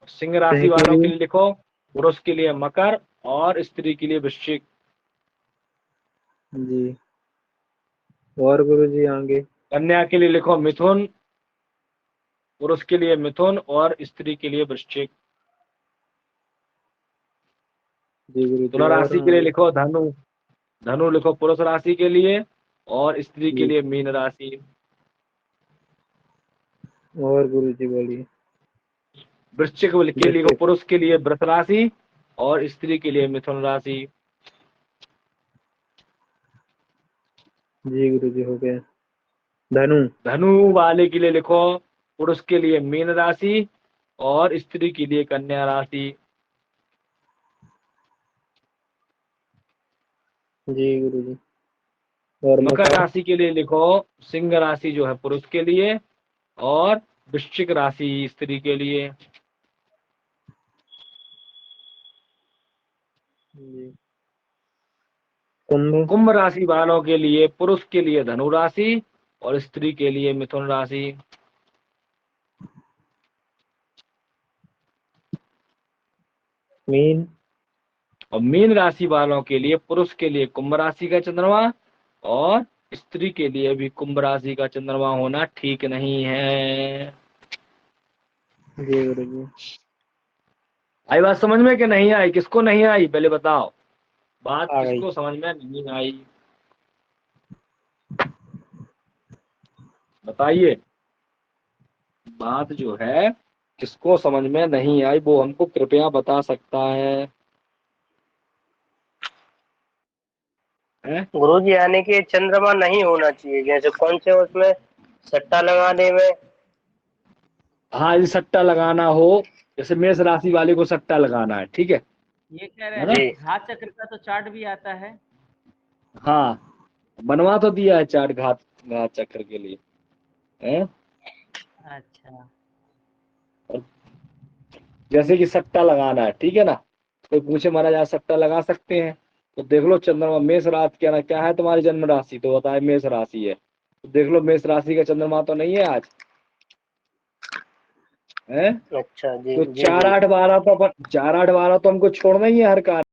Speaker 1: सिंह राशि वालों के लिए लिखो पुरुष के लिए मकर और स्त्री के लिए वृश्चिक।
Speaker 4: जी। और गुरुजी आगे?
Speaker 1: कन्या के लिए लिखो मिथुन, पुरुष के लिए मिथुन और स्त्री के लिए वृश्चिक।
Speaker 4: जी गुरुजी।
Speaker 1: तुला राशि के लिए लिखो धनु, धनु लिखो पुरुष राशि के लिए और स्त्री के लिए मीन राशि।
Speaker 4: और गुरुजी बोलिए।
Speaker 1: वृश्चिक के लिए पुरुष के लिए वृष राशि और स्त्री के लिए मिथुन राशि।
Speaker 4: जी गुरुजी हो गया। धनु,
Speaker 1: धनु वाले के लिए लिखो पुरुष के लिए मीन राशि और स्त्री के लिए कन्या राशि।
Speaker 4: जी गुरुजी। और
Speaker 1: मकर राशि के लिए लिखो सिंह राशि जो है पुरुष के लिए और वृश्चिक राशि स्त्री के लिए।
Speaker 4: कुंभ,
Speaker 1: कुंभ राशि वालों के लिए पुरुष के लिए धनु राशि और स्त्री के लिए मिथुन राशि।
Speaker 4: मीन,
Speaker 1: और मीन राशि वालों के लिए पुरुष के लिए कुंभ राशि का चंद्रमा और स्त्री के लिए भी कुंभ राशि का चंद्रमा होना ठीक नहीं है।
Speaker 4: जी गुरुजी।
Speaker 1: आई बात समझ में कि नहीं आई? किसको नहीं आई पहले बताओ, बात
Speaker 4: आ गई।
Speaker 1: किसको समझ में नहीं आई बताइए। बात जो है किसको समझ में नहीं आई वो हमको कृपया बता सकता है?
Speaker 3: गुरु जी यानी कि चंद्रमा नहीं होना चाहिए, जैसे कौन से उसमें सट्टा लगाने में?
Speaker 1: हाँ, यदि सट्टा लगाना हो, जैसे मेष राशि वाले को सट्टा लगाना है, ठीक है।
Speaker 5: ये कह रहे हैं घात चक्र का तो चार्ट भी आता है।
Speaker 1: हाँ, बनवा तो दिया है चार्ट घात चक्र के लिए है?
Speaker 5: अच्छा,
Speaker 1: जैसे कि सट्टा लगाना है, ठीक है ना। कोई पूछे महाराज आज सट्टा लगा सकते हैं, तो देख लो चंद्रमा मेष राशि क्या है तुम्हारी जन्म राशि, तो बताए मेष राशि है, तो देख लो मेष राशि का चंद्रमा तो नहीं है आज है।
Speaker 3: अच्छा जी।
Speaker 1: तो 4 8 12 तो 4 8 12 तो हमको छोड़ना ही है हर कार्य।